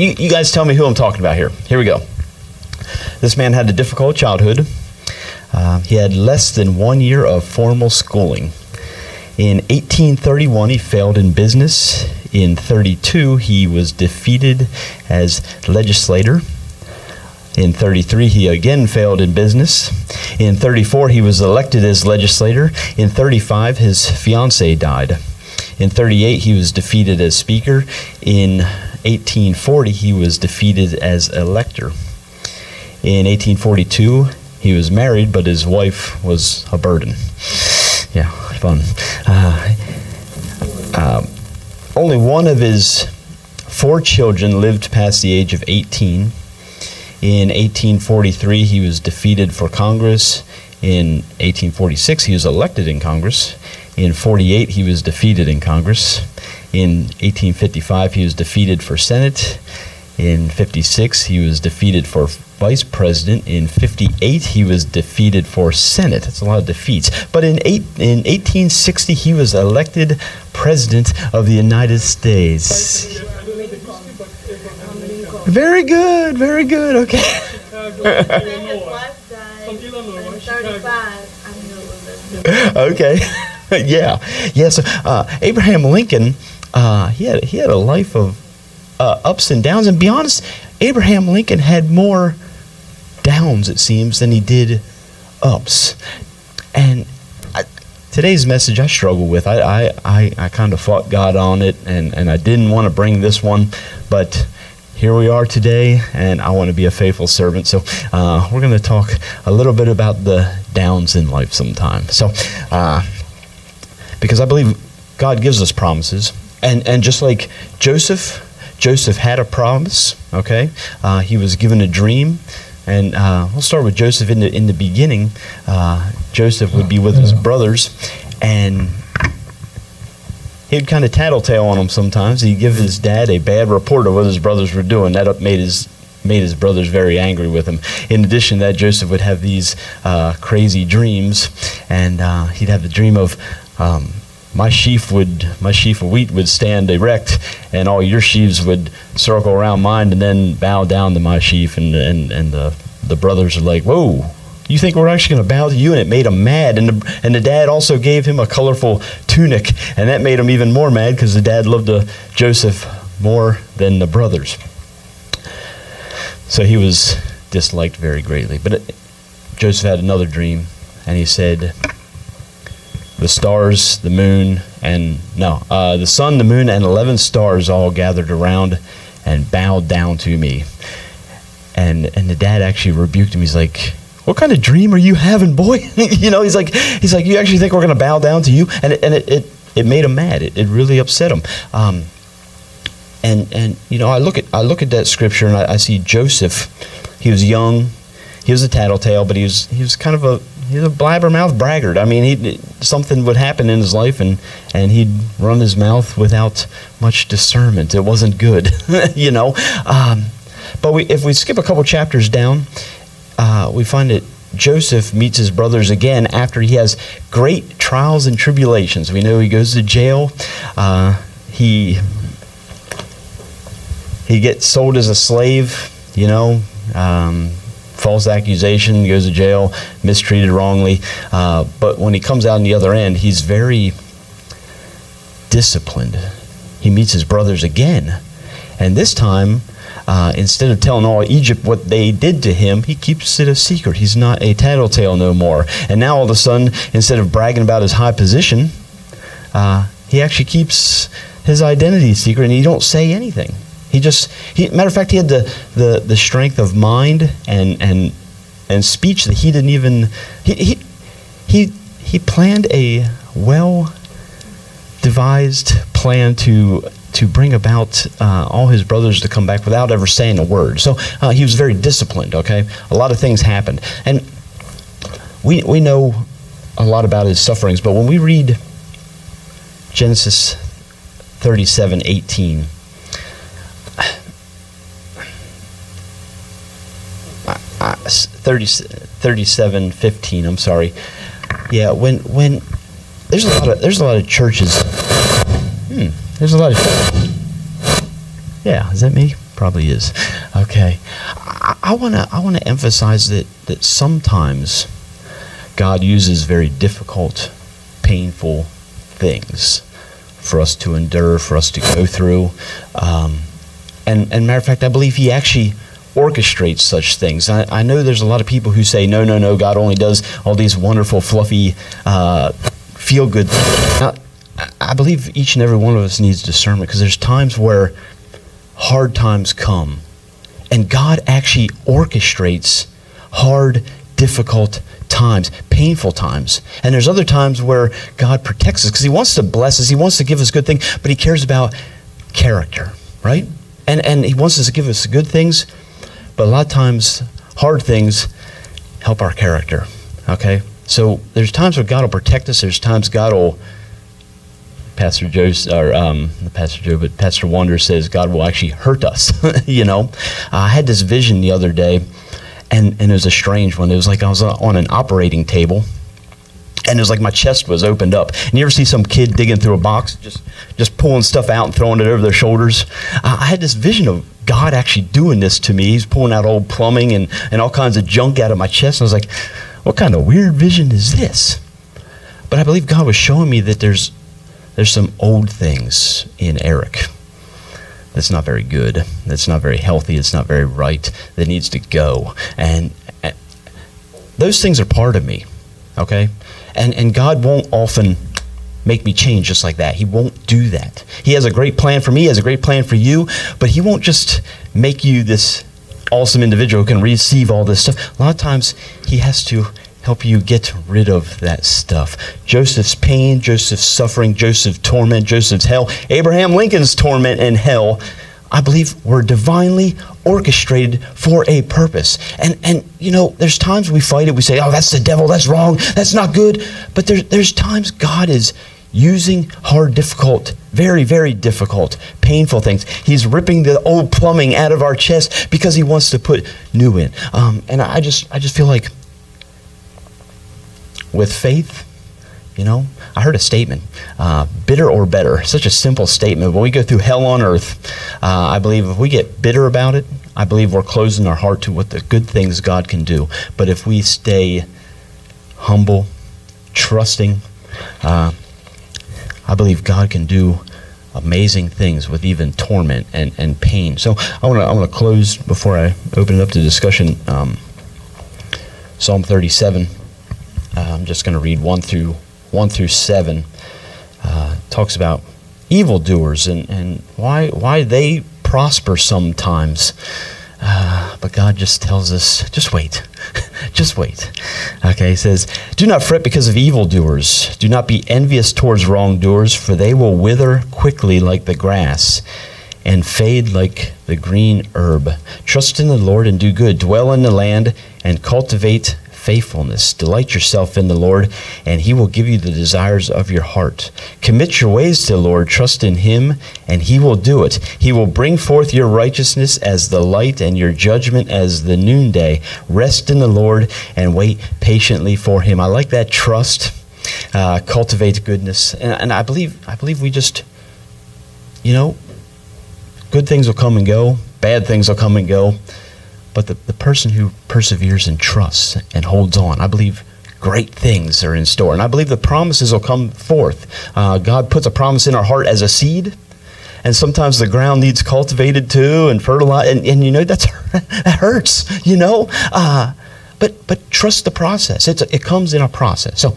You guys tell me who I'm talking about here. Here we go. This man had a difficult childhood. He had less than 1 year of formal schooling. In 1831, he failed in business. In 32, he was defeated as legislator. In 33, he again failed in business. In 34, he was elected as legislator. In 35, his fiancée died. In 38, he was defeated as speaker. In 1840, he was defeated as elector. In 1842, he was married, but his wife was a burden. Yeah, fun. Only one of his 4 children lived past the age of 18. In 1843, he was defeated for Congress. In 1846, he was elected in Congress. In 48, he was defeated in Congress. In 1855, he was defeated for Senate. In 56, he was defeated for Vice President. In 58, he was defeated for Senate. That's a lot of defeats. But in 1860, he was elected President of the United States. Very good, very good. Okay. Okay. Yeah. So Abraham Lincoln, he had a life of ups and downs. And to be honest, Abraham Lincoln had more downs, it seems, than he did ups. And today's message I struggle with. I kind of fought God on it, and I didn't want to bring this one, but here we are today, and I want to be a faithful servant. So we're going to talk a little bit about the downs in life sometime. So because I believe God gives us promises, and just like Joseph had a promise. Okay, he was given a dream, and we'll start with Joseph. In the beginning, Joseph would be with his brothers, and he'd kind of tattletale on them sometimes. He'd give his dad a bad report of what his brothers were doing. That made his brothers very angry with him. In addition to that, Joseph would have these crazy dreams, and he'd have the dream of my sheaf of wheat would stand erect, and all your sheaves would circle around mine and then bow down to my sheaf. And the brothers are like, "Whoa, you think we're actually going to bow to you?" And it made him mad. And the dad also gave him a colorful tunic, and that made him even more mad because the dad loved Joseph more than the brothers. So he was disliked very greatly. But Joseph had another dream, and he said, the stars, the moon, the sun, the moon, and 11 stars all gathered around and bowed down to me. And the dad actually rebuked him. He's like, "What kind of dream are you having, boy?" He's like, "You actually think we're going to bow down to you?" And it made him mad. It really upset him. I look at that scripture, and I see Joseph. He was young. He was a tattletale, but he was kind of he's a blabbermouth braggart. I mean, something would happen in his life, and he'd run his mouth without much discernment. It wasn't good, But if we skip a couple chapters down, we find that Joseph meets his brothers again after he has great trials and tribulations. We know he goes to jail. He gets sold as a slave, false accusation, goes to jail, mistreated wrongly. But when he comes out on the other end, he's very disciplined. He meets his brothers again. And this time, instead of telling all Egypt what they did to him, he keeps it a secret. He's not a tattletale no more. And now all of a sudden, instead of bragging about his high position, he actually keeps his identity secret, and he don't say anything. Matter of fact, he had the strength of mind and speech that he didn't even. He planned a well-devised plan to bring about all his brothers to come back without ever saying a word. So he was very disciplined. Okay, a lot of things happened, and we know a lot about his sufferings. But when we read Genesis 37:18. 37:15. I'm sorry. Yeah, when there's a lot of churches. There's a lot of. Yeah, is that me? Probably is. Okay. I want to emphasize that sometimes God uses very difficult, painful things for us to endure, for us to go through. And matter of fact, I believe he actually orchestrates such things. I know there's a lot of people who say, no, God only does all these wonderful, fluffy, feel-good things. Now, I believe each and every one of us needs discernment, because there's times where hard times come, and God actually orchestrates hard, difficult times, painful times. And there's other times where God protects us because he wants to bless us, he wants to give us good things, but he cares about character, right? And he wants us to give us good things, but a lot of times hard things help our character, okay? So there's times where God will protect us, there's times God will, Pastor Wander says God will actually hurt us, you know? I had this vision the other day, and it was a strange one. It was like I was on an operating table, and it was like my chest was opened up. And you ever see some kid digging through a box, just pulling stuff out and throwing it over their shoulders? I had this vision of God actually doing this to me. He's pulling out old plumbing and all kinds of junk out of my chest. And I was like, what kind of weird vision is this? But I believe God was showing me that there's some old things in Eric that's not very good, that's not very healthy, it's not very right, that needs to go. And those things are part of me, okay? And God won't often make me change just like that. He won't do that. He has a great plan for me, he has a great plan for you, but he won't just make you this awesome individual who can receive all this stuff. A lot of times he has to help you get rid of that stuff. Joseph's pain, Joseph's suffering, Joseph's torment, Joseph's hell, Abraham Lincoln's torment and hell, I believe were divinely orchestrated for a purpose. And you know, there's times we fight it, we say, oh, that's the devil, that's wrong, that's not good. But there's times God is using hard, difficult, very, very difficult, painful things. He's ripping the old plumbing out of our chest because he wants to put new in. And I just feel like with faith, you know, I heard a statement, bitter or better. Such a simple statement. When we go through hell on earth, I believe if we get bitter about it, I believe we're closing our heart to what the good things God can do. But if we stay humble, trusting, I believe God can do amazing things with even torment and pain. So I want to close before I open it up to discussion. Psalm 37. I'm just going to read 1 through 7. Talks about evildoers and why they prosper sometimes. But God just tells us, just wait. Just wait. Okay, he says, do not fret because of evildoers. Do not be envious towards wrongdoers, for they will wither quickly like the grass and fade like the green herb. Trust in the Lord and do good. Dwell in the land and cultivate faithfulness. Delight yourself in the Lord, and he will give you the desires of your heart. Commit your ways to the Lord. Trust in him, and he will do it. He will bring forth your righteousness as the light and your judgment as the noonday. Rest in the Lord and wait patiently for him. I like that. Trust, cultivate goodness, and I believe we just, you know, good things will come and go, bad things will come and go. But the person who perseveres and trusts and holds on, I believe great things are in store. And I believe the promises will come forth. God puts a promise in our heart as a seed. And sometimes the ground needs cultivated too and fertilized. And you know, that hurts, you know. But trust the process. It comes in a process. So